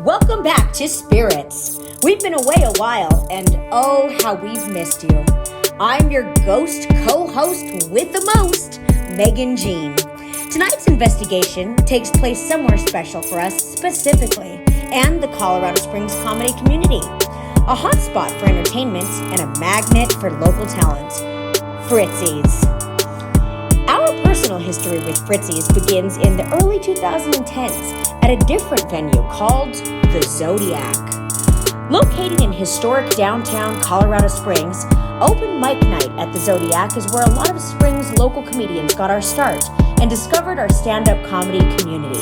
Welcome back to Spirits. We've been away a while, and oh, how we've missed you. I'm your ghost co-host with the most, Megan Jean. Tonight's investigation takes place somewhere special for us specifically, and the Colorado Springs comedy community. A hotspot for entertainment and a magnet for local talent. Fritzy's. Our personal history with Fritzy's begins in the early 2010s at a different venue called the Zodiac. Located in historic downtown Colorado Springs, open mic night at the Zodiac is where a lot of Springs local comedians got our start and discovered our stand-up comedy community.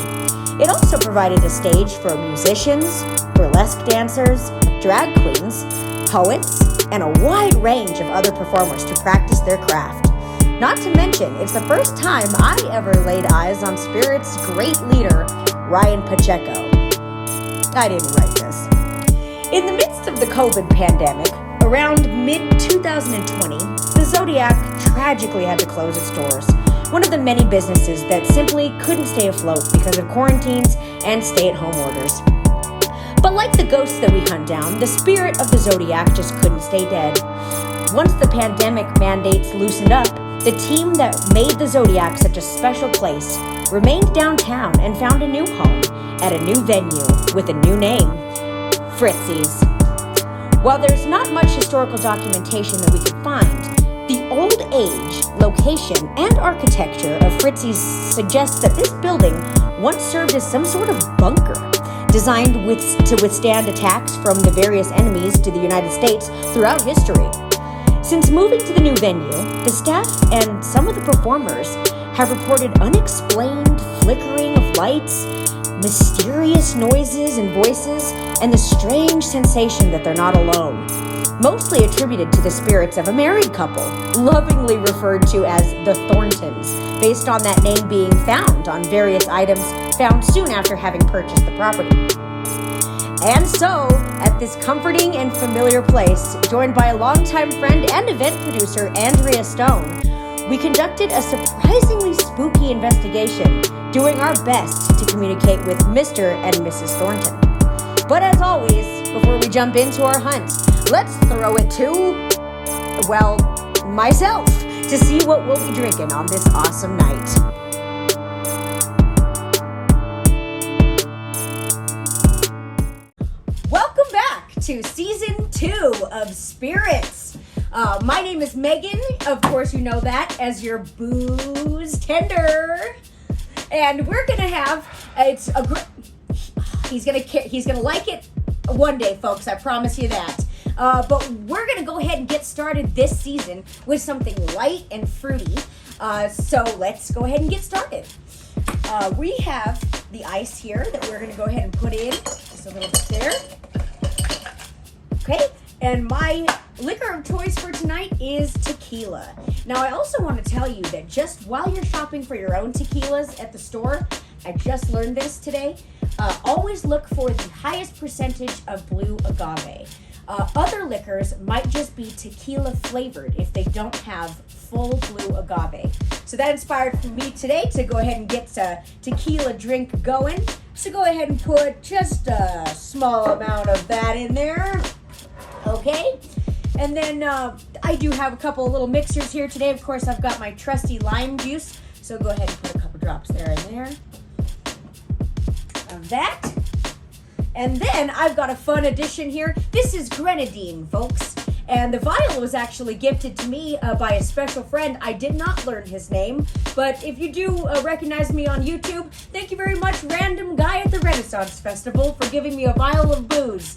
It also provided a stage for musicians, burlesque dancers, drag queens, poets, and a wide range of other performers to practice their craft. Not to mention, it's the first time I ever laid eyes on Spirit's great leader, Ryan Pacheco. I didn't write this. In the midst of the COVID pandemic, around mid-2020, the Zodiac tragically had to close its doors. One of the many businesses that simply couldn't stay afloat because of quarantines and stay-at-home orders. But like the ghosts that we hunt down, the spirit of the Zodiac just couldn't stay dead. Once the pandemic mandates loosened up, the team that made the Zodiac such a special place remained downtown and found a new home at a new venue with a new name, Fritzy's. While there's not much historical documentation that we could find, the old age, location, and architecture of Fritzy's suggests that this building once served as some sort of bunker, designed to withstand attacks from the various enemies to the United States throughout history. Since moving to the new venue, the staff and some of the performers have reported unexplained flickering of lights, mysterious noises and voices, and the strange sensation that they're not alone. Mostly attributed to the spirits of a married couple, lovingly referred to as the Thorntons, based on that name being found on various items found soon after having purchased the property. And so, at this comforting and familiar place, joined by a longtime friend and event producer, Andrea Stone, we conducted a surprisingly spooky investigation, doing our best to communicate with Mr. and Mrs. Thornton. But as always, before we jump into our hunt, let's throw it to, well, myself, to see what we'll be drinking on this awesome night. Welcome back to Season 2 of Spirits. My name is Megan. Of course, you know that as your booze tender. And we're going to have, he's going to like it one day, folks. I promise you that. But we're going to go ahead and get started this season with something light and fruity. So let's go ahead and get started. We have the ice here that we're going to go ahead and put in. Just a little bit there. Okay. And my liquor of choice for tonight is tequila. Now, I also want to tell you that just while you're shopping for your own tequilas at the store, I just learned this today, always look for the highest percentage of blue agave. Other liquors might just be tequila flavored if they don't have full blue agave. So that inspired me today to go ahead and get a tequila drink going. So go ahead and put just a small amount of that in there. Okay, and then I do have a couple of little mixers here today. Of course, I've got my trusty lime juice, so go ahead and put a couple drops there and there of that. And then I've got a fun addition here. This is grenadine, folks, and the vial was actually gifted to me by a special friend. I did not learn his name, but if you do recognize me on YouTube, thank you very much, random guy at the Renaissance Festival, for giving me a vial of booze.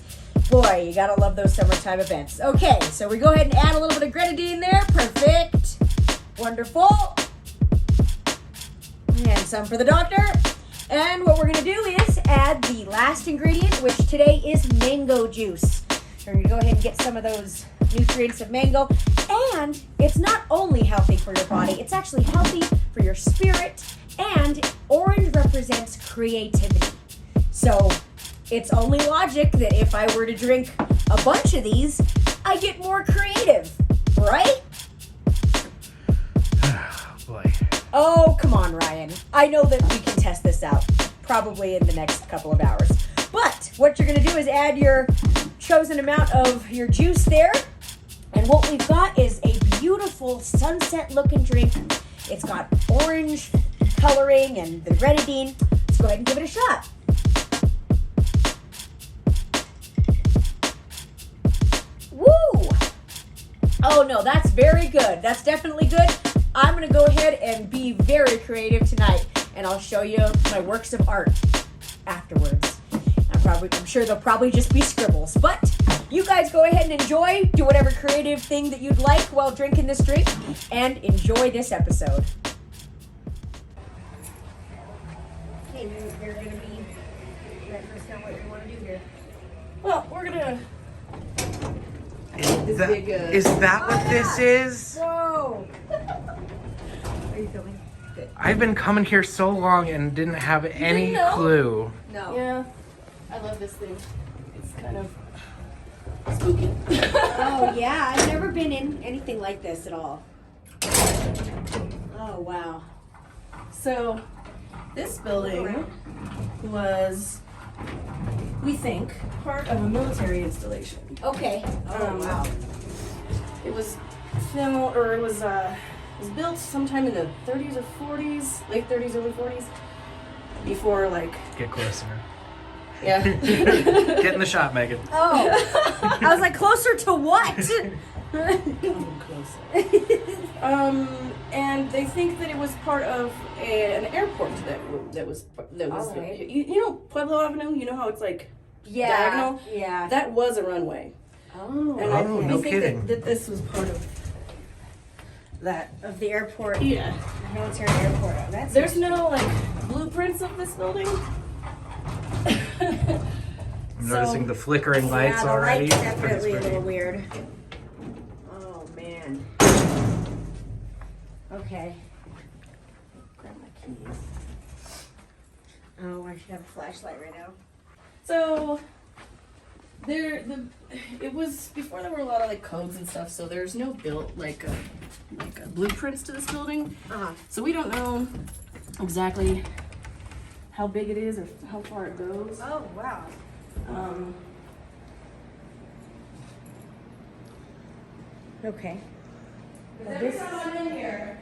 Boy, you gotta love those summertime events. Okay, so we go ahead and add a little bit of grenadine there. Perfect. Wonderful. And some for the doctor. And what we're gonna do is add the last ingredient, which today is mango juice. We're gonna go ahead and get some of those nutrients of mango. And it's not only healthy for your body, it's actually healthy for your spirit. And orange represents creativity. So it's only logic that if I were to drink a bunch of these, I get more creative, right? Oh, boy. Oh, come on, Ryan. I know that we can test this out, probably in the next couple of hours. But what you're going to do is add your chosen amount of your juice there. And what we've got is a beautiful sunset looking drink. It's got orange coloring and the grenadine. Let's go ahead and give it a shot. Woo! Oh no, that's very good. That's definitely good. I'm going to go ahead and be very creative tonight, and I'll show you my works of art afterwards. I'm sure they'll probably just be scribbles, but you guys go ahead and enjoy, do whatever creative thing that you'd like while drinking this drink, and enjoy this episode. Okay, you're going to be let us know what you want to do here. Well, we're gonna. Is that what this is? Whoa! Are you filming? Good. I've been coming here so long and didn't have any clue. No. Yeah, I love this thing. It's kind of spooky. Oh yeah, I've never been in anything like this at all. Oh wow. So, this building was, we think, part of a military installation. Okay. Oh wow. It was built sometime in the 30s or 40s, late 30s, early 40s, before Get closer. yeah. Get in the shot, Megan. Oh, I was like, closer to what? And they think that it was part of an airport that was All right. you know Pueblo Avenue. You know how it's Yeah. diagonal. Yeah. That was a runway. Oh. And no we think kidding. that this was part of that. Of the airport. Yeah. Military airport. Oh, that's There's no blueprints of this building. I'm noticing the flickering lights yeah, the already. light's It's definitely a pretty. little weird. Oh man. Okay. Grab my keys. Oh, I should have a flashlight right now. So it was before there were a lot of codes and stuff. So there's no built blueprints to this building. Uh-huh. So we don't know exactly how big it is or how far it goes. Oh wow. Okay. Every time I'm in here,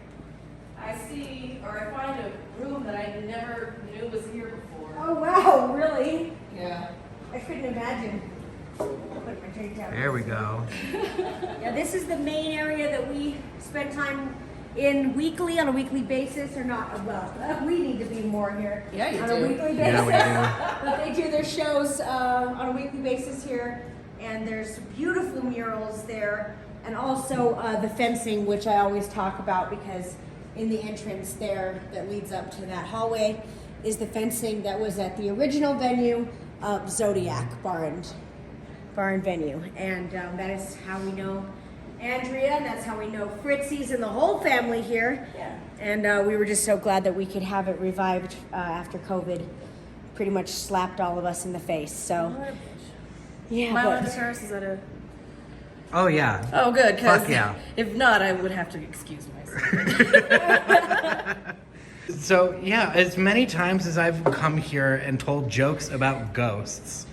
I see or I find a room that I never knew was here before. Oh wow, really? Yeah. I couldn't imagine. I'll put my drink down. There we go. Yeah, this is the main area that we spend time in on a weekly basis, or not. Well, we need to be more here. Yeah, you on do. a weekly basis. Yeah, we do. But they do their shows on a weekly basis here, and there's beautiful murals there, and also the fencing, which I always talk about because in the entrance there that leads up to that hallway is the fencing that was at the original venue of Zodiac Bar and Venue, and that is how we know Andrea, and that's how we know Fritzy's and the whole family here. Yeah. And we were just so glad that we could have it revived after COVID pretty much slapped all of us in the face. So, yeah. Am I allowed but- to curse? Is that a... Oh yeah. Oh, good. 'Cause Fuck yeah. If not, I would have to excuse myself. So yeah, as many times as I've come here and told jokes about ghosts,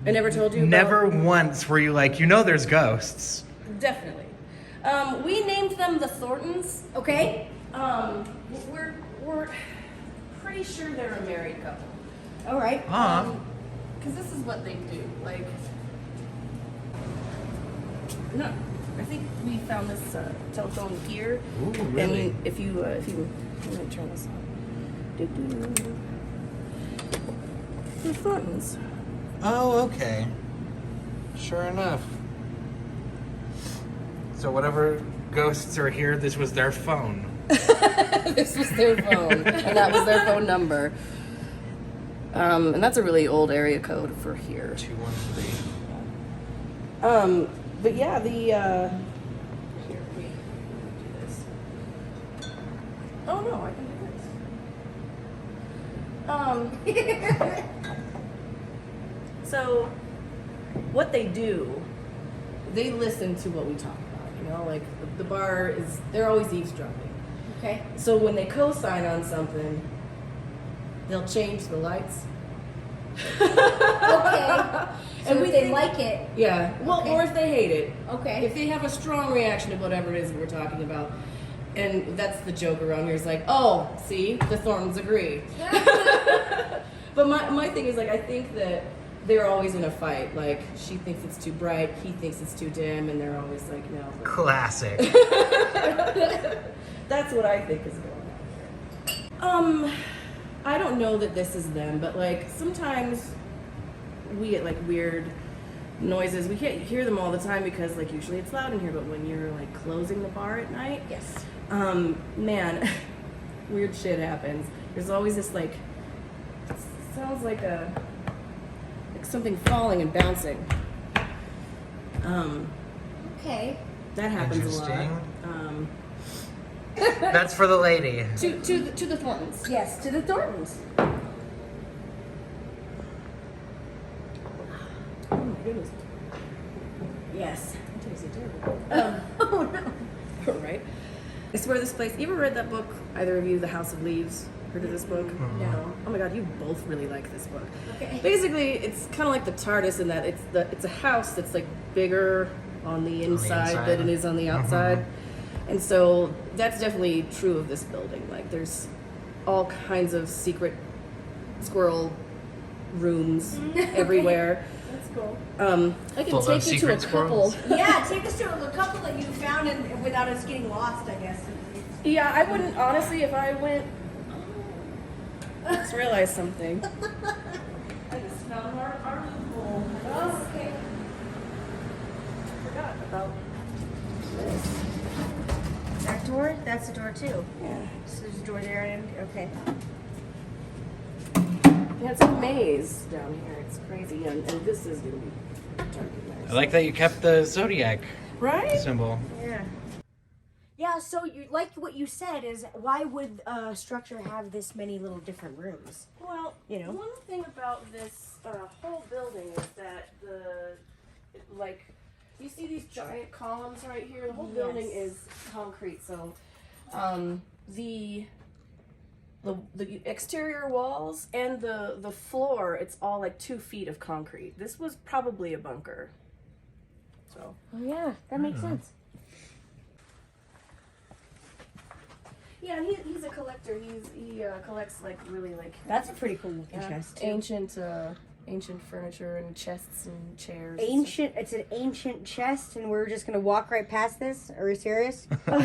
I never told you about... never once were you like, there's ghosts. Definitely. We named them the Thorntons. Okay. We're pretty sure they're a married couple. All right. Because this is what they do. No, I think we found this telephone here. Ooh, really? And if you let me turn this on. The Thorntons. Oh, okay. Sure enough. So whatever ghosts are here, this was their phone. This was their phone, and that was their phone number. And that's a really old area code for here. 213. But yeah, here, we do this. Oh no, I can do this. So what they do, they listen to what we talk about, the bar they're always eavesdropping. Okay. So when they co-sign on something, they'll change the lights Okay. And So we if they think- like it, Yeah. Well, Okay. or if they hate it. okay. If they have a strong reaction to whatever it is that we're talking about. And that's the joke around here is like, oh, see, the Thorntons agree. But my thing is like, I think that they're always in a fight. Like, she thinks it's too bright, he thinks it's too dim, and they're always like, no. Classic. That's what I think is going on here. I don't know that this is them, but like sometimes we get like weird noises. We can't hear them all the time because like usually it's loud in here, but when you're like closing the bar at night, Yes. man, weird shit happens. There's always this like, sounds like something falling and bouncing. Okay. That happens a lot. Interesting. That's for the lady. To the Thorntons. Yes, to the Thorntons. Oh my goodness. Yes. That tastes terrible. Oh no. Right? I swear this place. You ever read that book? Either of you, The House of Leaves? Heard of this book? No. Oh my god, you both really like this book. Okay. Basically, it's kind of like the TARDIS in that it's a house that's like bigger on the inside than it is on the outside. And so that's definitely true of this building. Like there's all kinds of secret squirrel rooms everywhere. That's cool. I can Full of take you to a secret couple. squirrels. Yeah, take us to a couple that you found and without us getting lost, I guess. Yeah, I wouldn't honestly if I went. I just realized something. I just found our loophole. Oh, okay. Forgot about this. That door? That's the door too. Yeah. So there's a door there and okay. Yeah, it's a maze down here. It's crazy, and this is gonna be dark and nice. I like that you kept the zodiac Right? symbol. Yeah. Yeah, so you like what you said is why would a structure have this many little different rooms? Well, You know? one thing about this whole building is that like, you see these giant columns right here? The whole building Yes. is concrete, so the exterior walls and the floor, it's all like 2 feet of concrete. This was probably a bunker. So Oh yeah, that makes sense. yeah, and he's a collector. He collects like really like That's a pretty cool looking chest. Too. ancient furniture and chests and chairs. Ancient. It's an ancient chest, and we're just gonna walk right past this. Are you serious? Well,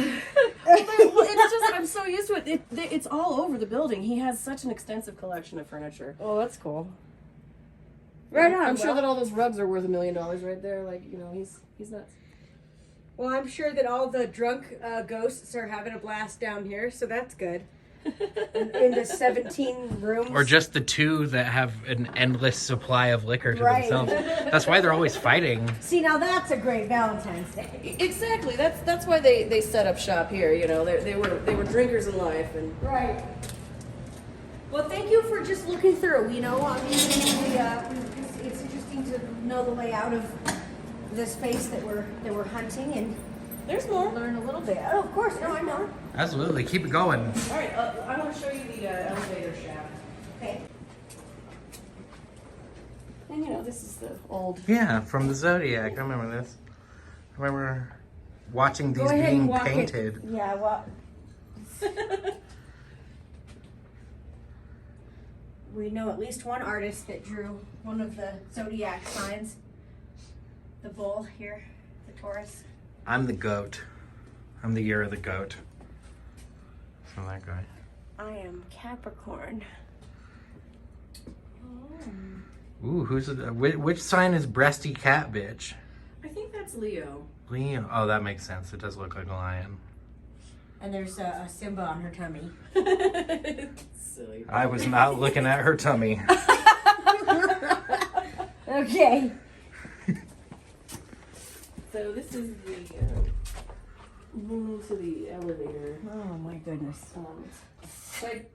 it's just I'm so used to it. It's all over the building. He has such an extensive collection of furniture. Oh, that's cool. Right on. I'm sure well. that all those rugs are worth $1 million right there. Like, you know, he's nuts. Well, I'm sure that all the drunk ghosts are having a blast down here, so that's good. in the 17 rooms. Or just the two that have an endless supply of liquor to Right. themselves. That's why they're always fighting. See, now that's a great Valentine's Day. Exactly. That's why they set up shop here. You know, they were drinkers in life, and Right. Well, thank you for just looking through. You know, I mean, it's interesting to know the layout of the space that we're hunting and there's more. learn a little bit. Oh, of course. No, I know. Absolutely. Keep it going. All right, I want to show you the elevator shaft. Okay. And you know, this is the old. Yeah, from the zodiac. I remember this. I remember watching Go these ahead and being walk it. painted. Yeah. Well. We know at least one artist that drew one of the zodiac signs. The bull here, the Taurus. I'm the goat. I'm the year of the goat. So that guy. I am Capricorn. Ooh, which sign is breasty cat bitch? I think that's Leo. Leo. Oh, that makes sense. It does look like a lion. And there's a Simba on her tummy. Silly. I was not looking at her tummy. Okay. So this is the room to the elevator. Oh my goodness. Like,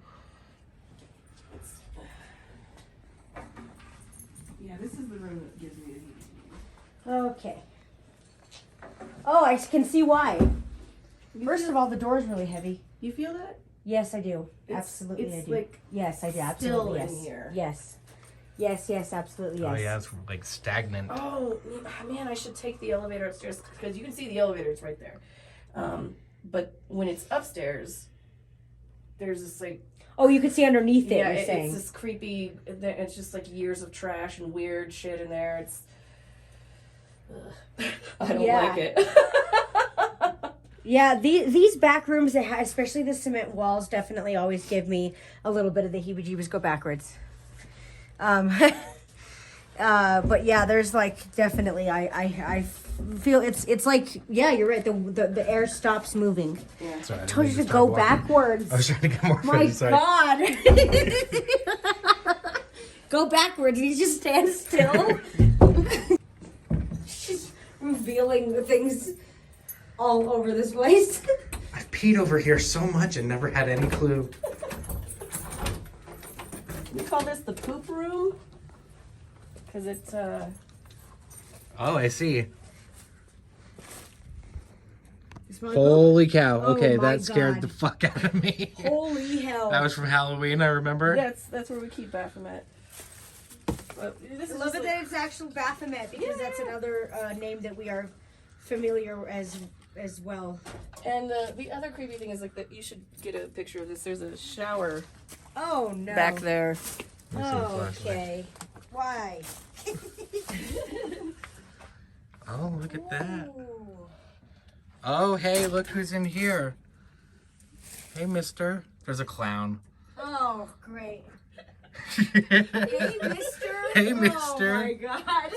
yeah, this is the room that gives me the heat. Okay. Oh, I can see why. First of all, the door's really heavy. You feel that? Yes, I do. It's- Absolutely, it's I do. like yes, I do. still Absolutely, in yes. here. Yes. Yes, absolutely, yes. Oh yeah, it's like stagnant. Oh man, I should take the elevator upstairs because you can see the elevator. It's right there. But when it's upstairs, there's this like. Oh, you could see underneath it. Yeah, You're saying it's this creepy. It's just like years of trash and weird shit in there. It's. I don't like it. Yeah, these back rooms, especially the cement walls, definitely always give me a little bit of the heebie-jeebies. Go backwards. But yeah, there's like definitely I feel it's like, yeah, you're right. The air stops moving. Yeah. Sorry, I told you to go backwards. I was trying to get more. My sorry. God. Go backwards. You just stand still. She's revealing the things all over this place. I've peed over here so much and never had any clue. We call this the poop room because it's Oh, I see. Holy cow. Oh Okay, my that scared God. the fuck out of me. Holy hell. That was from Halloween, I remember. that's where we keep Baphomet. This I is love just it that it's actual Baphomet because that's another name that we are familiar as well. And the other creepy thing is like that you should get a picture of this. There's a shower Oh no. back there. Oh, okay. Why? Oh, look at that. Ooh. Oh, hey, look who's in here. Hey, mister. There's a clown. Oh, great. Hey, mister. Hey, Oh mister. my God.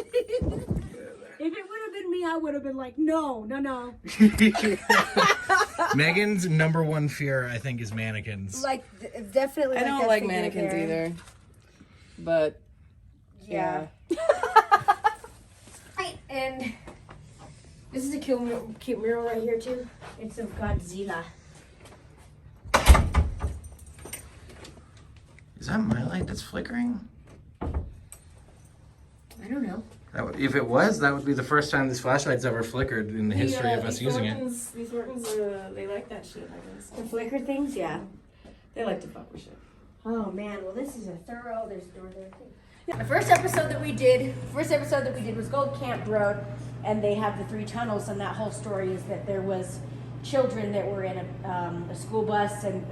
If it would have been me, I would have been like, no. Megan's number one fear, I think, is mannequins. Like, definitely. I don't that like figure mannequins there. either. But Yeah. Right, and this is a cute mural right here too. It's of Godzilla. Is that my light that's flickering? I don't know. If it was, that would be the first time this flashlight's ever flickered in the history of us using it. These Thorntons, they like that shit, I guess. The flicker things, yeah. They like to fuck with shit. Oh man, well this is a thorough. There's a door there too. The first episode that we did was Gold Camp Road, and they have the 3 tunnels, and that whole story is that there was children that were in a school bus, and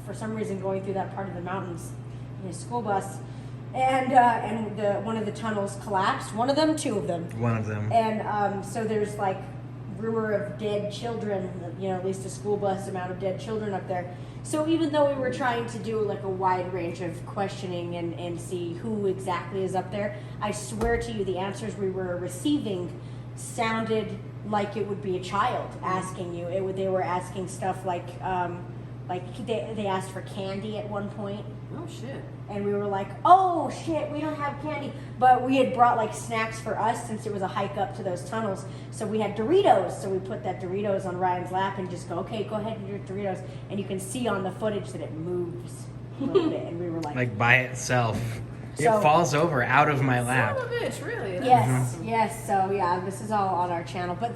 for some reason going through that part of the mountains in a school bus, and one of the tunnels collapsed. One of them, 2 of them. One of them. And so there's like rumor of dead children, at least a school bus amount of dead children up there. So even though we were trying to do like a wide range of questioning and see who exactly is up there, I swear to you the answers we were receiving sounded like it would be a child asking you. They were asking stuff like they asked for candy at one point. Oh shit. And we were like, oh shit, we don't have candy. But we had brought like snacks for us since it was a hike up to those tunnels. So we had Doritos. So we put that Doritos on Ryan's lap and just go, okay, go ahead and eat your Doritos. And you can see on the footage that it moves a little bit. And we were like By itself. So- It falls over out of my lap. Son of a bitch, really? That's yes, awesome. yes. So yeah, this is all on our channel. But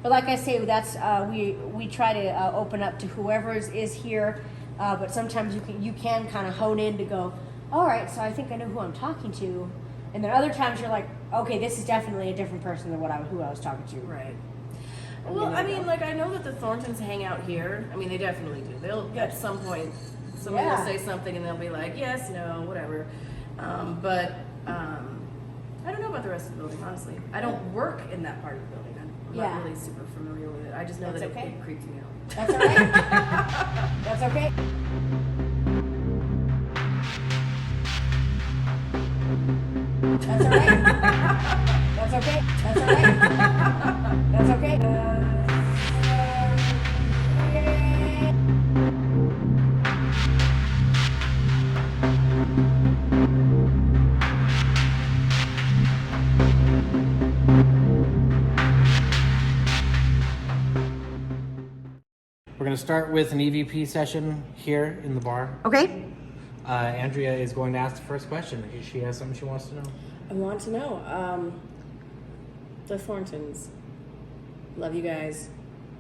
like I say, that's we try to open up to whoever is here. But sometimes you can kind of hone in to go, all right, so I think I know who I'm talking to, and then other times you're like, okay, this is definitely a different person than who I was talking to. Right. Well, I mean, like, I know that the Thorntons hang out here. I mean, they definitely do. They'll, at some point, somebody will say something and they'll be like, yes, no, whatever. But I don't know about the rest of the building, honestly. I don't work in that part of the building. I'm not really super familiar with it. I just know That's that okay. it creeps me out. That's all right. That's okay. That's all right. That's okay. That's all right. That's okay. We're going to start with an EVP session here in the bar. Okay. Andrea is going to ask the first question. She has something she wants to know. I want to know, the Thorntons, love you guys.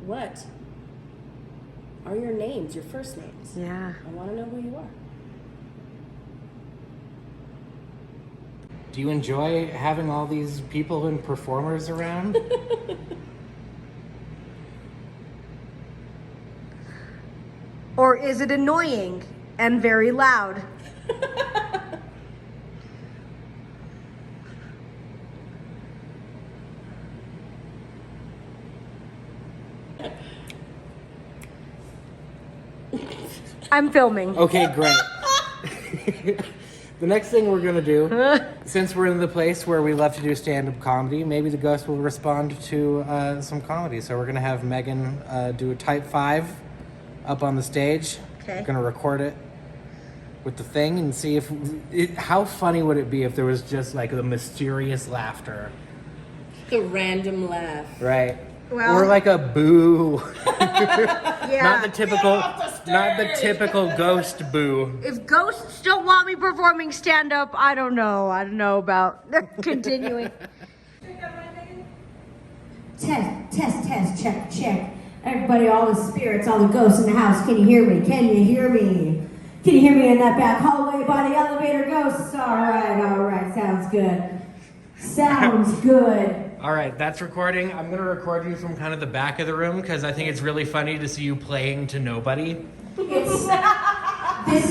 What are your names, your first names? Yeah. I want to know who you are. Do you enjoy having all these people and performers around? Or is it annoying and very loud? I'm filming. Okay, great. The next thing we're gonna do, since we're in the place where we love to do stand-up comedy, maybe the ghost will respond to some comedy. So we're gonna have Megan do a type 5 up on the stage. Okay. We're gonna record it with the thing and see if how funny would it be if there was just like the mysterious laughter, The random laugh. right? Well- or like a boo. Yeah. Not the typical ghost boo. If ghosts don't want me performing stand-up, I don't know. I don't know about continuing. Test, check. Everybody, all the spirits, all the ghosts in the house, can you hear me? Can you hear me? Can you hear me in that back hallway by the elevator ghosts? All right, sounds good. Sounds good. All right, that's recording. I'm going to record you from kind of the back of the room because I think it's really funny to see you playing to nobody. This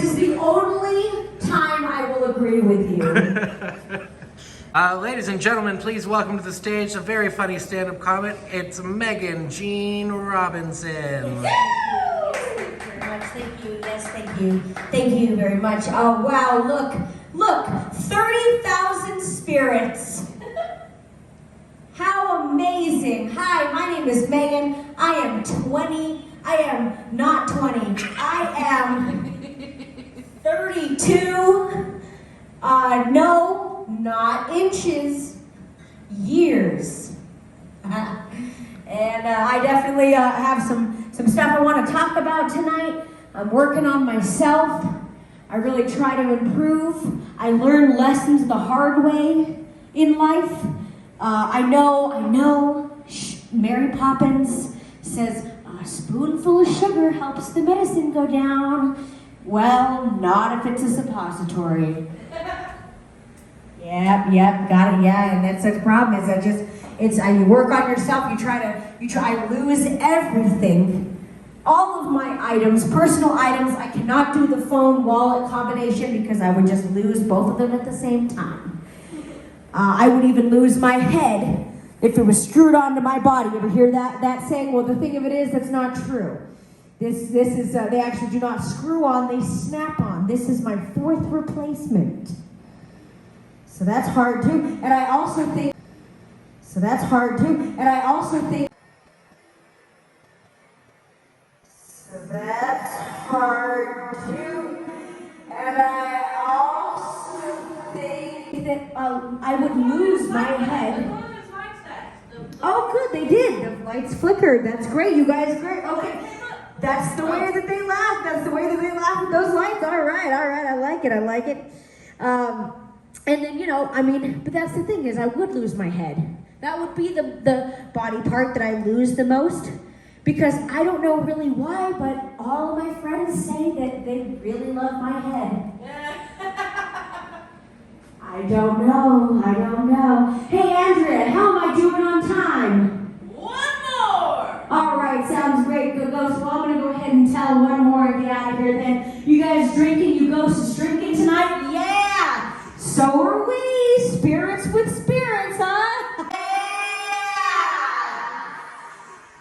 is the only time I will agree with you. Ladies and gentlemen, please welcome to the stage a very funny stand-up comic. It's Megan Jean Robinson. Thank you. Yes, thank you. Thank you very much. Oh, wow, look, 30,000 spirits. How amazing. Hi, my name is Megan. I am 20. I am not 20. I am 32. No, not inches. Years. And I definitely have some stuff I want to talk about tonight. I'm working on myself. I really try to improve. I learn lessons the hard way in life. I know, Mary Poppins says a spoonful of sugar helps the medicine go down. Well, not if it's a suppository. Yep, got it, yeah, and that's the problem is you work on yourself, you try to lose everything. All of my items, personal items, I cannot do the phone wallet combination because I would just lose both of them at the same time. I would even lose my head if it was screwed onto my body. You ever hear that saying? Well, the thing of it is, that's not true. This is, they actually do not screw on, they snap on. This is my 4th replacement. So that's hard too. And I also think, So that's hard too. And I also think that I would lose my head. Oh, good, they did. The lights flickered. That's great. You guys, great. Okay. That's the way that they laugh. That's the way that they laugh with those lights. All right. I like it. And then, but that's the thing is I would lose my head. That would be the body part that I lose the most. Because I don't know really why, but all of my friends say that they really love my head. I don't know. Hey, Andrea, how am I doing on time? One more! All right, sounds great. Good ghost. Well, I'm going to go ahead and tell one more and get out of here then. You guys drinking? You ghosts drinking tonight? Yeah! So are we. Spirits with spirits, huh? Yeah!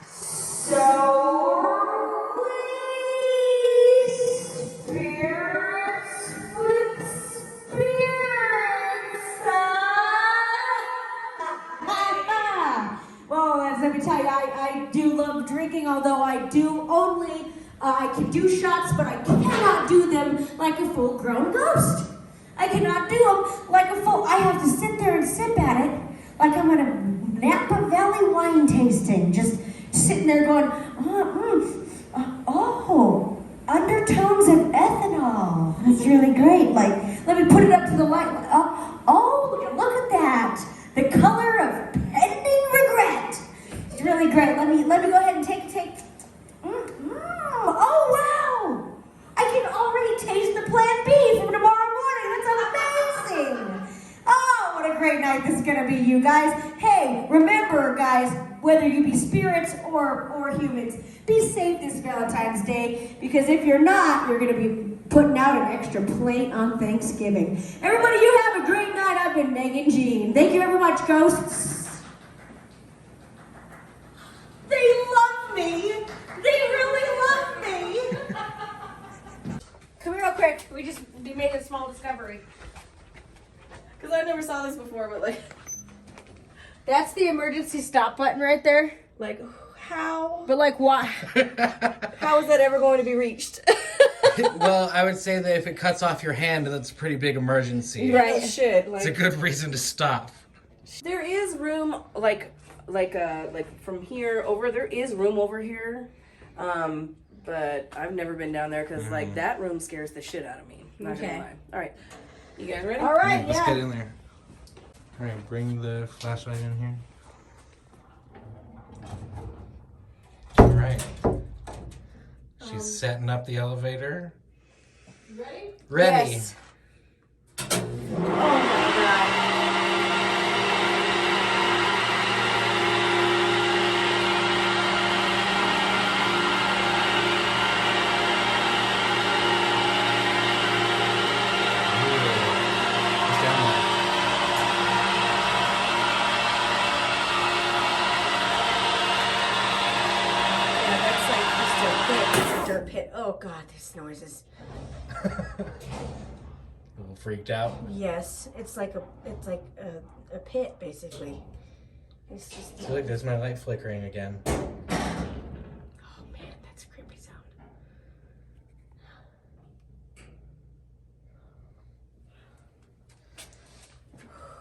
So are we. Spirits with spirits, huh? Well, let me tell you, I do love drinking, although I do only, I can do shots, but I cannot do them like a full-grown ghost. I cannot do them like a full, I have to sit there and sip at it like I'm at a Napa Valley wine tasting, just sitting there going, undertones of ethanol. That's really great. Like, let me put it up to the light. Look at that. The color of pending regret. It's really great. Let me go ahead and take. Oh, wow. I can already taste the Plan B from tomorrow morning. That's amazing. Oh, what great night this is gonna be, you guys. Hey, remember, guys, whether you be spirits or humans, be safe this Valentine's Day, because if you're not, you're gonna be putting out an extra plate on Thanksgiving. Everybody, you have a great night. I've been Megan Jean. Thank you very much, ghosts. They love me. They really love me. Come here real quick. We made a small discovery. Because I never saw this before, but like... That's the emergency stop button right there. Like, how? But like, why? How is that ever going to be reached? Well, I would say that if it cuts off your hand, that's a pretty big emergency. Right. Oh, shit. Like, It's a good reason to stop. there is room, like from here over, there is room over here. But I've never been down there because, like, that room scares the shit out of me. Not gonna lie. All right. You guys ready? All right, Let's yeah. get in there. All right, bring the flashlight in here. All right. She's setting up the elevator. Ready? Ready. Yes. Oh my god. It's down there. Yeah, that's like just a pit. It's a dirt pit. Oh god, these noises. A little freaked out. Yes, it's like a pit basically. It's just. So look, there's my light flickering again. Oh man, that's a creepy sound.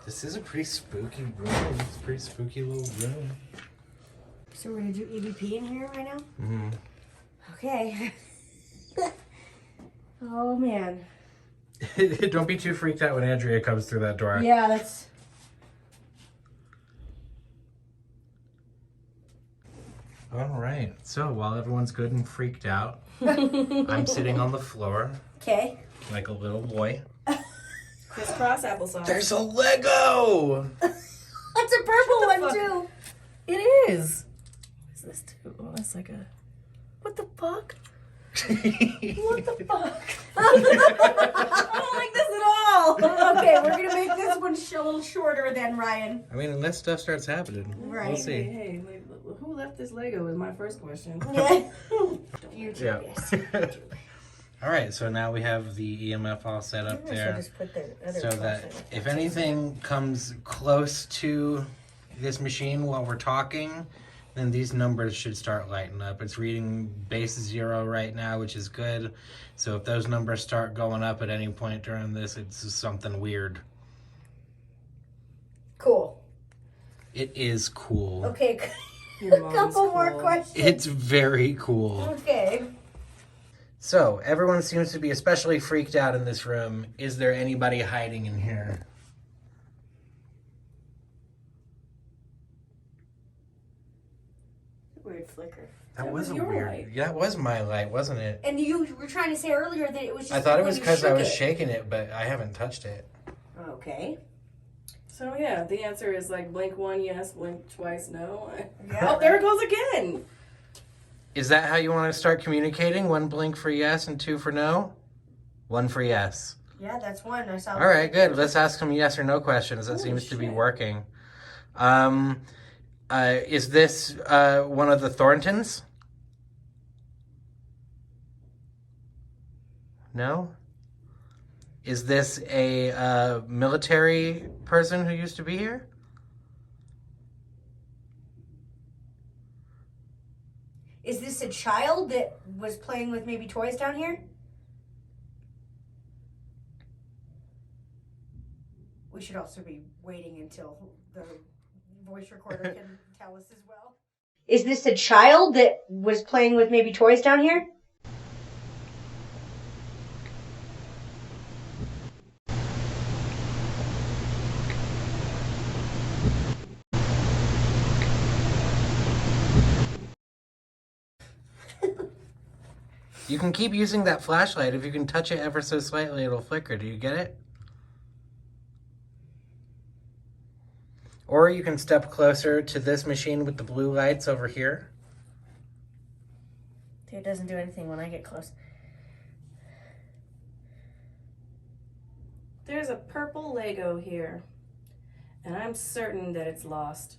This is a pretty spooky room. It's a pretty spooky little room. So we're gonna do EVP in here right now? Mm-hmm. Okay. Oh man. Don't be too freaked out when Andrea comes through that door. Yeah, that's. All right. So while everyone's good and freaked out, I'm sitting on the floor Okay. like a little boy. Crisscross applesauce. There's a Lego! That's a purple one fuck? too. It is. What is this too? Oh, that's like a... What the fuck? What the fuck? I don't like this at all. Okay, we're gonna make this one a little shorter then, Ryan. I mean, unless stuff starts happening. Right. We'll Hey, see. hey, like, who left this Lego is my first question. Yeah. YouTube, Yeah. yes. All right, so now we have the EMF all set up So there. just put the other So that if anything comes close to this machine while we're talking, then these numbers should start lighting up. It's reading base 0 right now, which is good. So if those numbers start going up at any point during this, it's something weird. Cool. It is cool. Okay, Your a mom's couple more cool. questions. It's very cool. Okay. So everyone seems to be especially freaked out in this room. Is there anybody hiding in here? Weird flicker. That was was a your weird. light. Yeah, that was my light, wasn't it? And you were trying to say earlier that it was just. I thought it when was you because I shook was it. shaking it, but I haven't touched it. Okay. So yeah, the answer is like blink one yes, blink twice no. Yeah. Oh, there it goes again. Is that how you want to start communicating? 1 blink for yes and 2 for no? 1 for yes. Yeah, that's one. I saw. All right, good. Let's ask some yes or no questions. That Holy seems to be shit. working. Is this one of the Thorntons? No? Is this a military person who used to be here? Is this a child that was playing with maybe toys down here? We should also be waiting until the voice recorder can tell us as well. Is this a child that was playing with maybe toys down here? You can keep using that flashlight. If you can touch it ever so slightly, it'll flicker. Do you get it? Or you can step closer to this machine with the blue lights over here. It doesn't do anything when I get close. There's a purple Lego here, and I'm certain that it's lost.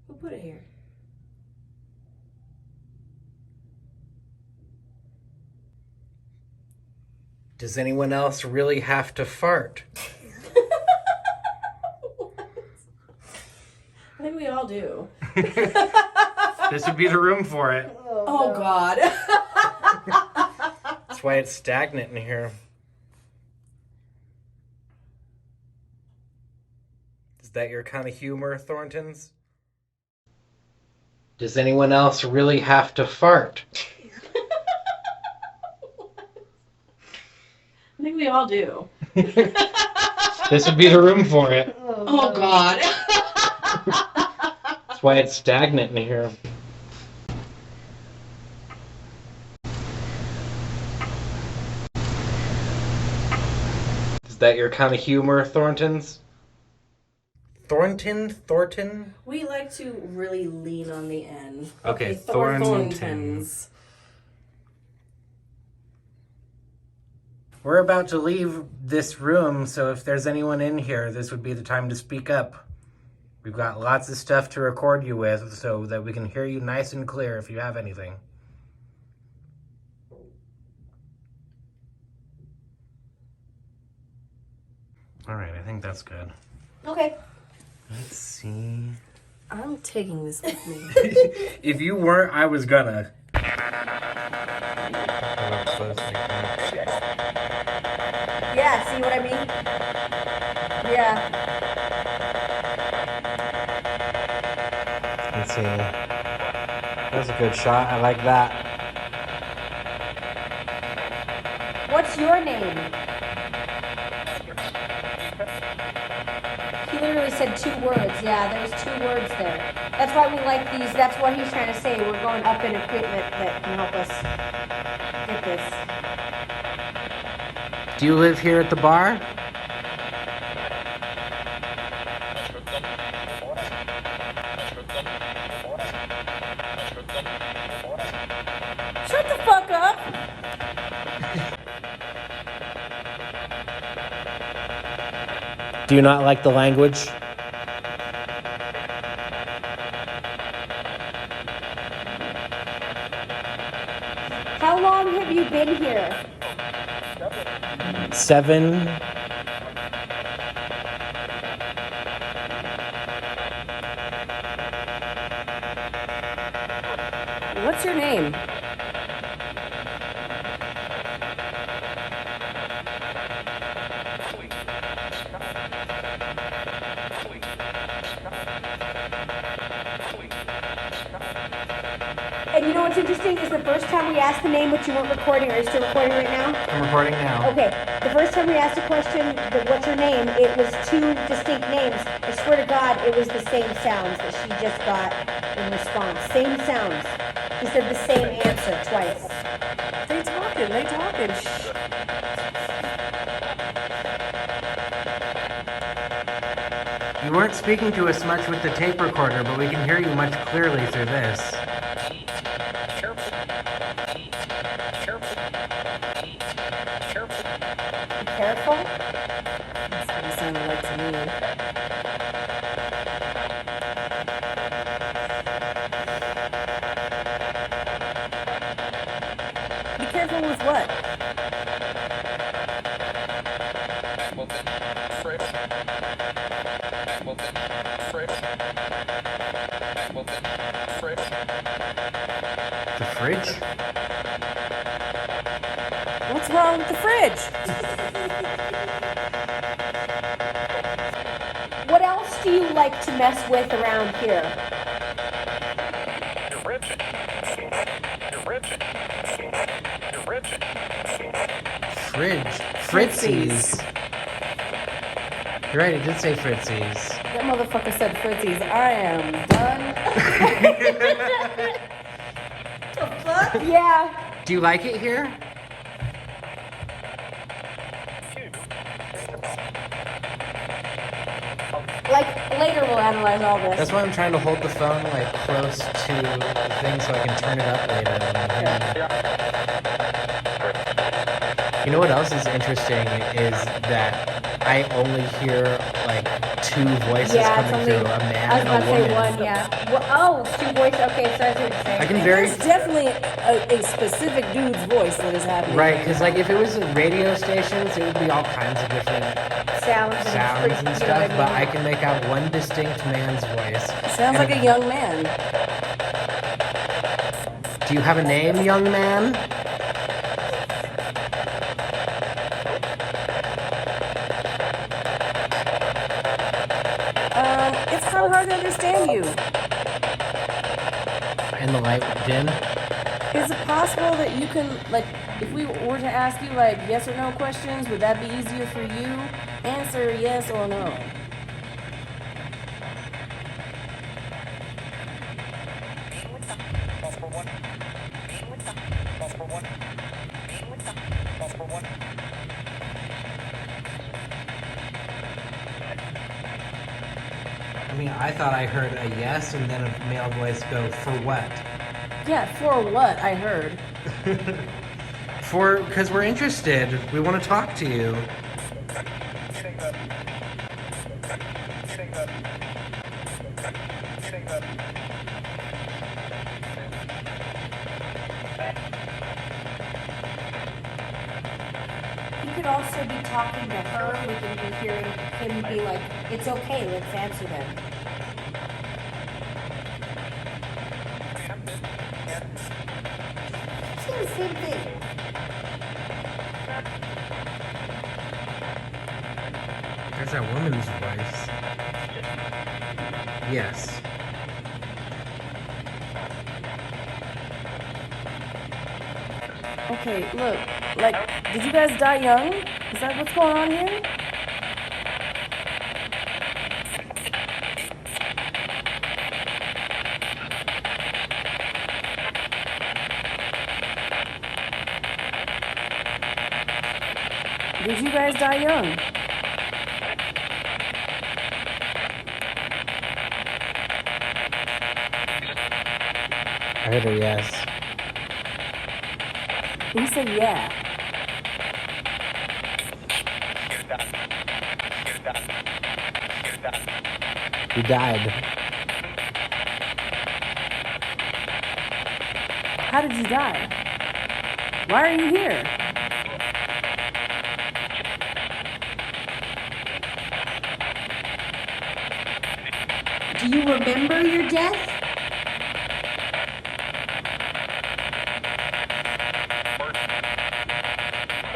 Who put it here? Does anyone else really have to fart? I think we all do. This would be the room for it. Oh, no. God. That's why it's stagnant in here. Is that your kind of humor, Thorntons? Does anyone else really have to fart? I think we all do. This would be the room for it. Oh, God. That's why it's stagnant in here. Is that your kind of humor, Thorntons? Thornton? We like to really lean on the N. Okay, Thorntons. We're about to leave this room, so if there's anyone in here, this would be the time to speak up. We've got lots of stuff to record you with so that we can hear you nice and clear if you have anything. All right, I think that's good. Okay. Let's see. I'm taking this with me. If you weren't, I was gonna. Yeah, see what I mean? Yeah. Let's see. That's a good shot. I like that. What's your name? He literally said 2 words. Yeah, there was 2 words there. That's why we like these. That's what he's trying to say. We're going up in equipment that can help us get this. Do you live here at the bar? Shut the fuck up! Do you not like the language? How long have you been here? 7. What's your name? And you know what's interesting is the first time we asked the name, but you weren't recording. Are you still recording right now? I'm recording now. Okay. The first time we asked a question, what's your name? It was 2 distinct names. I swear to God, it was the same sounds that she just got in response. Same sounds. He said the same answer twice. They talking. Shh. You weren't speaking to us much with the tape recorder, but we can hear you much clearly through this. Careful. That's what it sounded like to me. Be careful with what? The fridge? What's wrong with the fridge? What else do you like to mess with around here? Fridge. Fritzy's. You're right, it did say Fritzy's. That motherfucker said Fritzy's. I am done. The fuck? Yeah. Do you like it here? Like, later we'll analyze all this. That's why I'm trying to hold the phone like close to the thing so I can turn it up later when I'm hearing it. You know what else is interesting is that I only hear like two voices coming through, a man and a woman. One, yeah. Well, oh, it's two voices. Okay, so I see what you're saying. I can And very there's definitely a specific dude's voice that is happening. right, because like if it was in radio stations, it would be all kinds of different sounds and stuff. But I can make out one distinct man's voice. Sounds like a young man. Do you have a name, young man? It's kind of hard to understand you. And the light dim. Is it possible that you can, like, if we were to ask you, like, yes or no questions, would that be easier for you? Answer yes or no. I mean, I thought I heard a yes and then a male voice go, for what? Yeah, for what, I heard. Because we're interested. We want to talk to you. He could also be talking to her. We can be hearing him be like, it's okay, let's answer them. It's the same thing. There's that woman's voice. Yes. Okay, look, like, did you guys die young? Is that what's going on here? Did you guys die young? I heard a yes. He said yeah. He died. How did you die? Why are you here? Do you remember your death?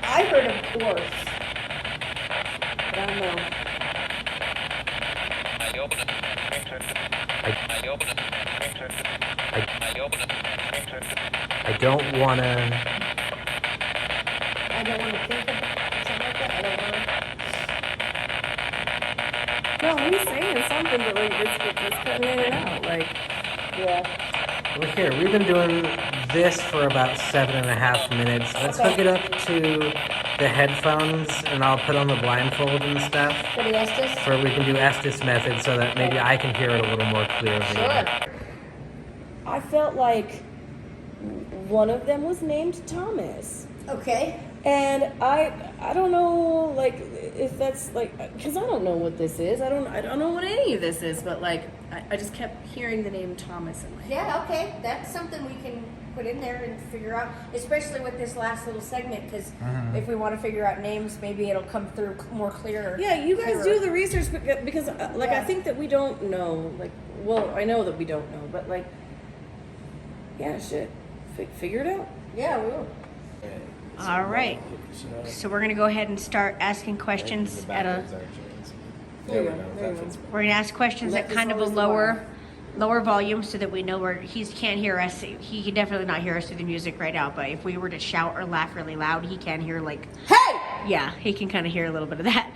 I heard of course. But I don't know. I don't want to... I don't want to think of something like that. I don't want to. No, he's saying something, but like it's cutting in and out. Like, Yeah. Look here, we've been doing this for about 7.5 minutes. Let's hook it up to the headphones and I'll put on the blindfold and stuff. For the Estes? So we can do Estes method so that maybe I can hear it a little more clearly. Sure. I felt like one of them was named Thomas. Okay. And I don't know, like, if that's like, because I don't know what this is. I don't know what any of this is, but like I just kept hearing the name Thomas in my head. Yeah, okay. That's something we can put in there and figure out, especially with this last little segment, because if we want to figure out names, maybe it'll come through more clearer. Yeah, you guys clearer. do the research because like Yeah. I think that we don't know. Like, well, I know that we don't know, but like, yeah, shit, figure it out. Yeah, we will. All right. So we're going to go ahead and start asking questions at a... There you go. There you go. We're going to ask questions at kind of a lower volume so that we know where he can't hear us. He can definitely not hear us through the music right now, but if we were to shout or laugh really loud, he can hear like... Hey! Yeah, he can kind of hear a little bit of that.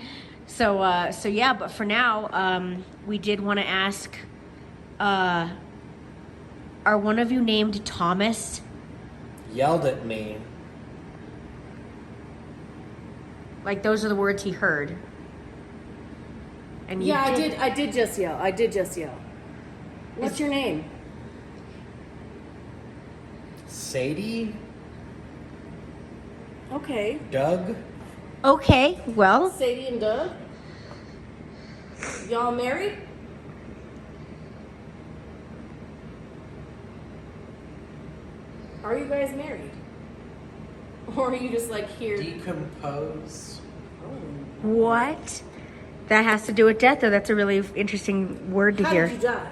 So yeah, but for now, we did want to ask, are one of you named Thomas? Yelled at me. Like, those are the words he heard. And you Yeah, I did just yell. What's your name? Sadie? Okay. Doug? Okay, well, Sadie and Doug? Y'all married? Are you guys married? Or are you just like here? Decomposed? what? That has to do with death, though. That's a really interesting word to How hear. did you die?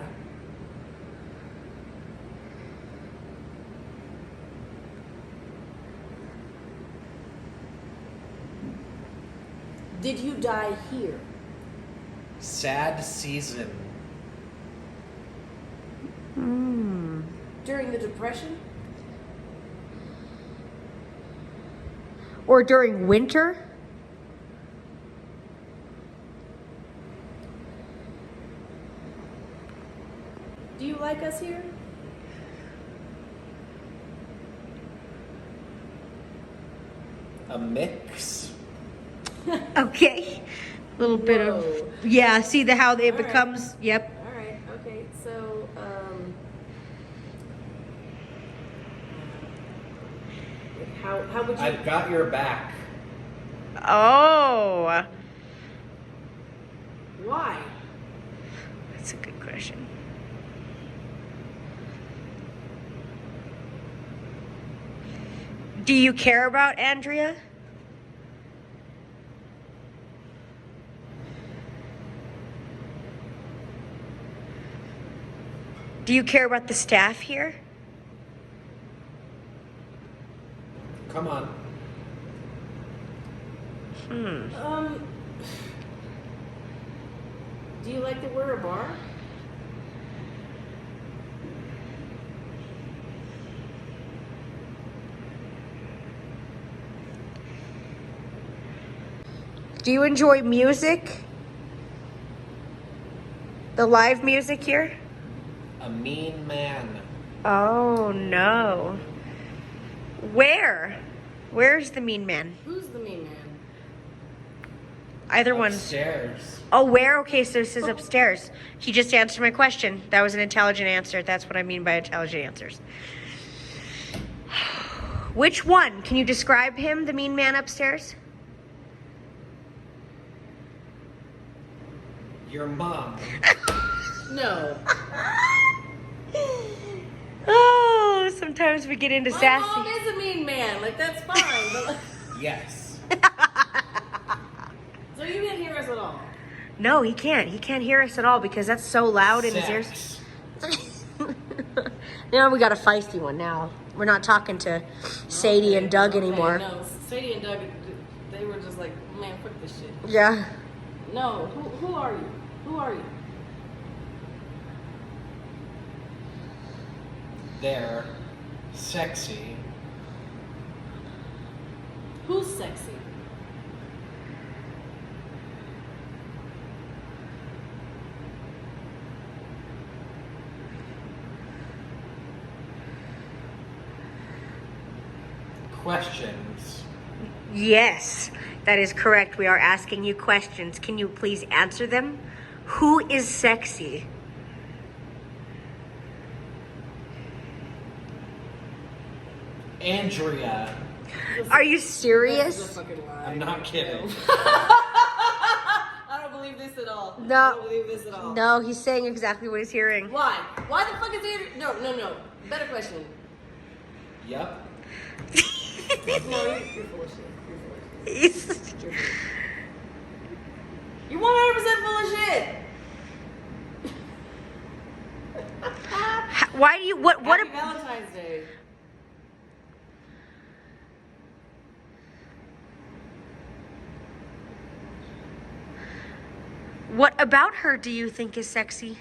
Did you die here? Sad season. During the Depression? Or during winter? Do you like us here? A mix? Okay. A little bit of, Whoa. yeah, see how it All right. becomes, yep. All right. Okay. So, how would you? I've got your back. Oh, Why? that's a good question. Do you care about Andrea? Do you care about the staff here? Come on. Do you like that we're a bar? Do you enjoy music? The live music here? A mean man. Oh no. Where? Where's the mean man? Who's the mean man? Either one's. Upstairs. Oh, where? Okay, so this is upstairs. He just answered my question. That was an intelligent answer. That's what I mean by intelligent answers. Which one? Can you describe him, the mean man upstairs? Your mom. No. Oh, sometimes we get into My sassy. mom is a mean man. Like that's fine. But Yes. so you can't hear us at all. No, he can't. He can't hear us at all because that's so loud in his ears. Sex. Now we got a feisty one now. We're not talking to Sadie and Doug anymore. No, Sadie and Doug, they were just like, man, fuck this shit. Yeah. No, who are you? Who are you? They're sexy. Who's sexy? Questions. Yes, that is correct. We are asking you questions. Can you please answer them? Who is sexy? Andrea. Are you This is a serious? fucking lie. I'm not kidding. I don't believe this at all. No. I don't believe this at all. No, he's saying exactly what he's hearing. Why? Why the fuck is Andrew? No. Better question. Yup. No, you're full of shit. You're 100% full of shit. Why do you what Happy Valentine's Day. what about her do you think is sexy?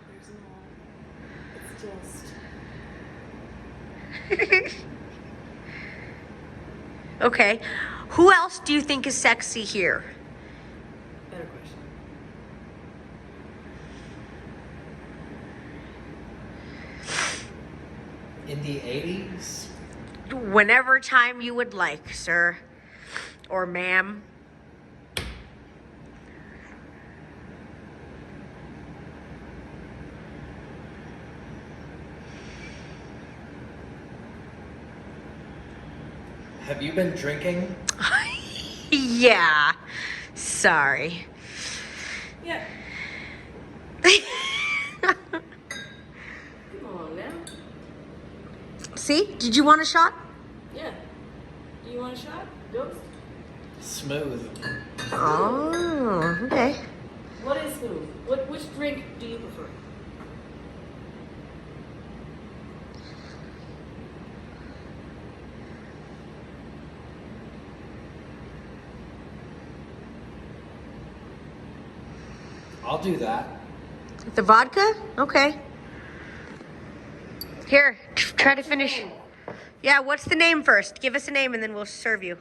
There's not. It's just. Okay. Who else do you think is sexy here? Better question. In the 80s? Whenever time you would like, sir. Or ma'am. Have you been drinking? Yeah. Sorry. Yeah. Come on now. See? Did you want a shot? Yeah. Do you want a shot? Ghost? Smooth. Oh, okay. What is smooth? Which drink do you prefer? I'll do that. The vodka? Okay. Here, try to finish. Yeah, what's the name first? Give us a name and then we'll serve you.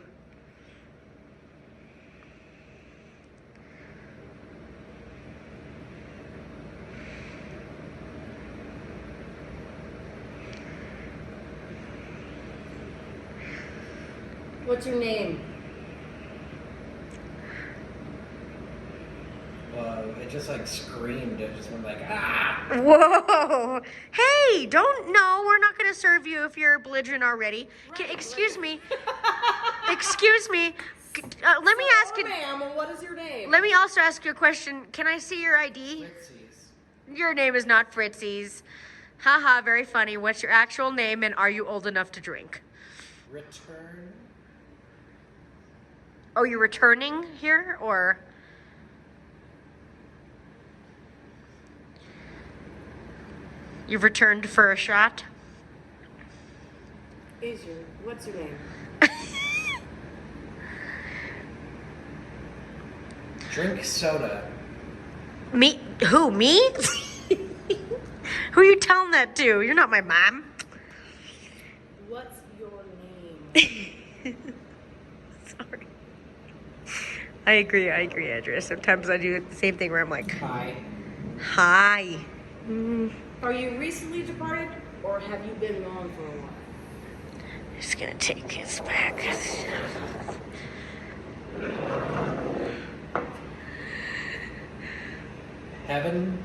What's your name? It just like screamed. It just went like, ah! Whoa! Hey, no, we're not gonna serve you if you're belligerent already. Excuse me. Excuse me. Let me ask you. Ma'am, what is your name? Let me also ask you a question. Can I see your ID? Fritzy's. Your name is not Fritzy's. Haha, very funny. What's your actual name and are you old enough to drink? Return. Oh, you're returning here or? You've returned for a shot? What's your name? Drink soda. Me? Who? Me? Who are you telling that to? You're not my mom. What's your name? Sorry. I agree, Andrea. Sometimes I do the same thing where I'm like, Hi. hi. Are you recently departed, or have you been gone for a while? Just gonna take his back. Heaven.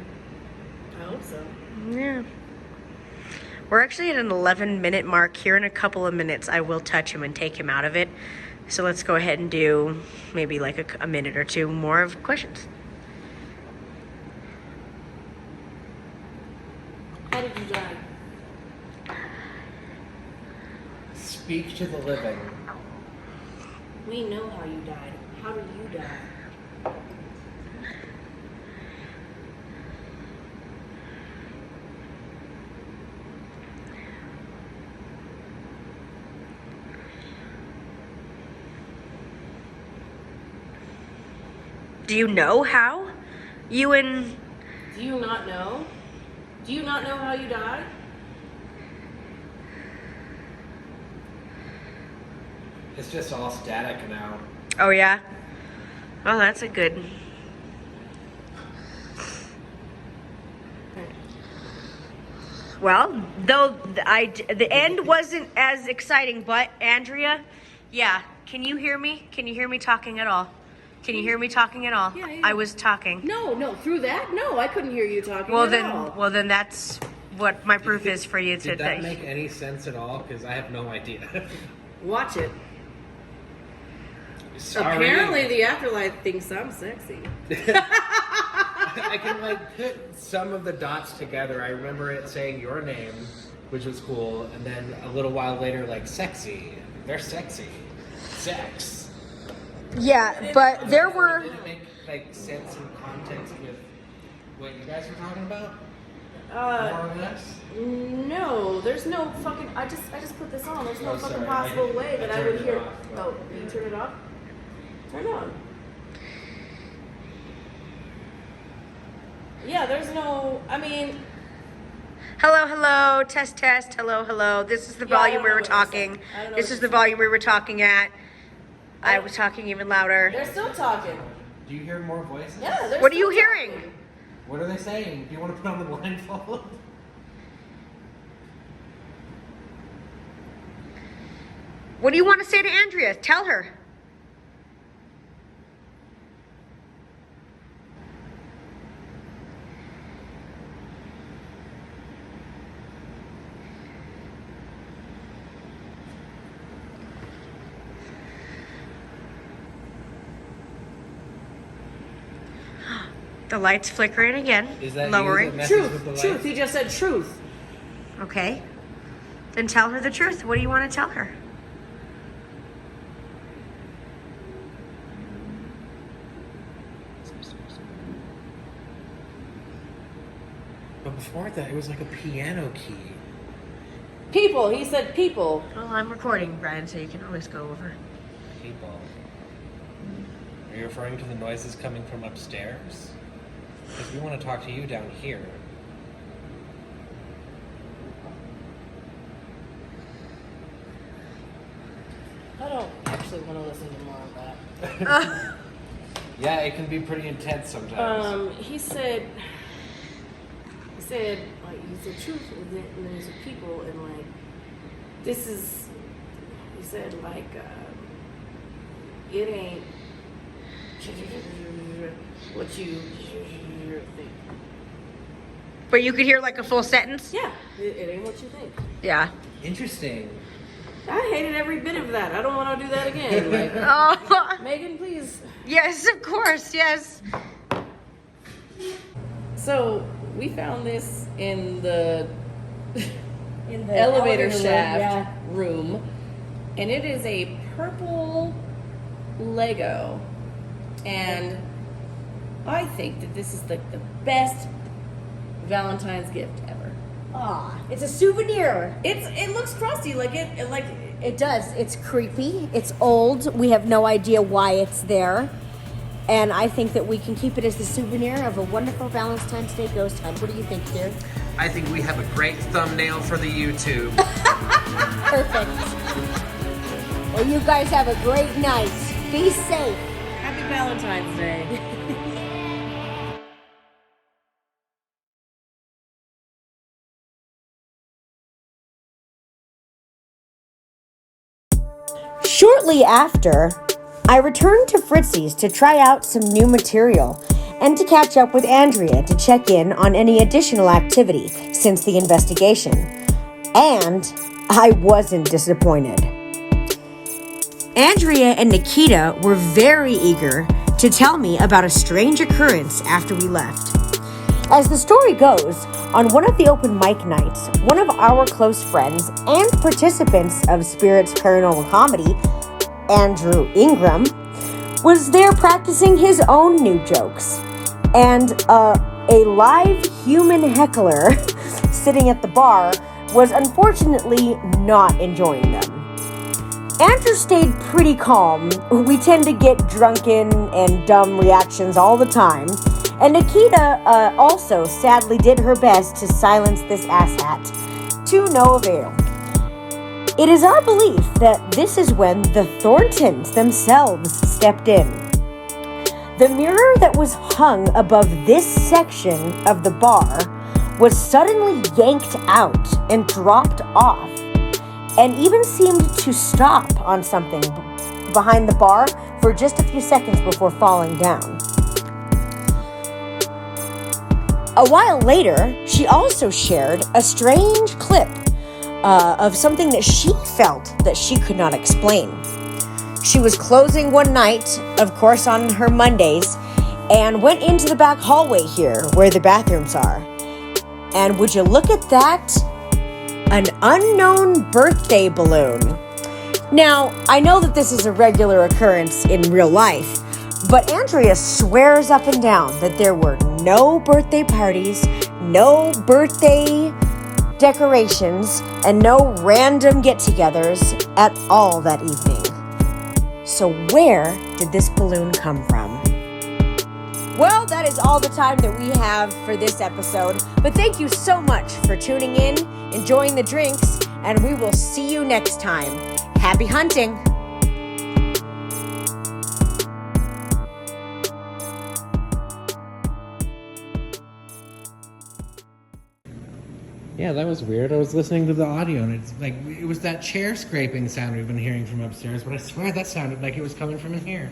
I hope so. Yeah. We're actually at an 11-minute mark. Here in a couple of minutes, I will touch him and take him out of it. So let's go ahead and do maybe like a minute or two more of questions. How did you die? Speak to the living. We know how you died. How did you die? Do you know how? You and... Do you not know? Do you not know how you died? It's just all static now. Oh, yeah? Oh, that's a good... Well, though the end wasn't as exciting, but Andrea, yeah, can you hear me? Can you hear me talking at all? Can you hear me talking at all? Yeah. I was talking. No, through that? No, I couldn't hear you talking at all. Well then that's what my proof is for you Did that today. make any sense at all? Because I have no idea. Watch it. Sorry. Apparently the afterlife thinks I'm sexy. I can like put some of the dots together. I remember it saying your name, which was cool, and then a little while later, like sexy. They're sexy. Sex. Yeah, but there were... Did it make like sense and context with what you guys were talking about? More or less. No, there's no fucking. I just put this on. There's no Oh, fucking sorry. possible way that I would turned it hear. off. Oh, you turn it off? Turn it on. Yeah, there's no. I mean, Hello, test, hello. This is the Yeah, I volume don't we know were what you're saying. talking. I don't know This what is you're the volume we were talking at. I was talking even louder. they're still talking. Do you hear more voices? Yeah, they're What are you still hearing? talking. What are they saying? Do you want to put on the blindfold? What do you want to say to Andrea? Tell her. The light's flickering again. Is that lowering? You that messes with the Truth. light? Truth. He just said truth. Okay. Then tell her the truth. What do you want to tell her? But before that, it was like a piano key. People. He said people. Well, I'm recording, Brian, so you can always go over. People. Are you referring to the noises coming from upstairs? Because we want to talk to you down here. I don't actually want to listen to more of that. Yeah, it can be pretty intense sometimes. He said, like, he said truth, and there's a people, and like, this is, he said, like, it ain't what you think. But you could hear like a full sentence? Yeah, it ain't what you think. Yeah. Interesting. I hated every bit of that. I don't want to do that again. Like, Oh, Megan, please. yes, of course, yes. So we found this in the In elevator room, shaft room, and it is a purple Lego, and I think that this is the best Valentine's gift ever. Aw, it's a souvenir. It looks crusty, like It does. It's creepy. It's old. We have no idea why it's there. And I think that we can keep it as the souvenir of a wonderful Valentine's Day ghost hunt. What do you think, dear? I think we have a great thumbnail for the YouTube. Perfect. Well, you guys have a great night. Be safe. Happy Valentine's Day. Shortly after, I returned to Fritzy's to try out some new material and to catch up with Andrea to check in on any additional activity since the investigation. And I wasn't disappointed. Andrea and Nikita were very eager to tell me about a strange occurrence after we left. As the story goes, on one of the open mic nights, one of our close friends and participants of Spirit's Paranormal Comedy, Andrew Ingram, was there practicing his own new jokes. And a live human heckler sitting at the bar was unfortunately not enjoying them. Andrew stayed pretty calm. We tend to get drunken and dumb reactions all the time. And Nikita also sadly did her best to silence this asshat, to no avail. It is our belief that this is when the Thorntons themselves stepped in. The mirror that was hung above this section of the bar was suddenly yanked out and dropped off, and even seemed to stop on something behind the bar for just a few seconds before falling down. A while later, she also shared a strange clip of something that she felt that she could not explain. She was closing one night, of course on her Mondays, and went into the back hallway here where the bathrooms are. And would you look at that? An unknown birthday balloon. Now, I know that this is a regular occurrence in real life, but Andrea swears up and down that there were no birthday parties, no birthday decorations, and no random get-togethers at all that evening. So where did this balloon come from? Well, that is all the time that we have for this episode, but thank you so much for tuning in, enjoying the drinks, and we will see you next time. Happy hunting! Yeah, that was weird. I was listening to the audio, and it's like, it was that chair scraping sound we've been hearing from upstairs, but I swear that sounded like it was coming from in here.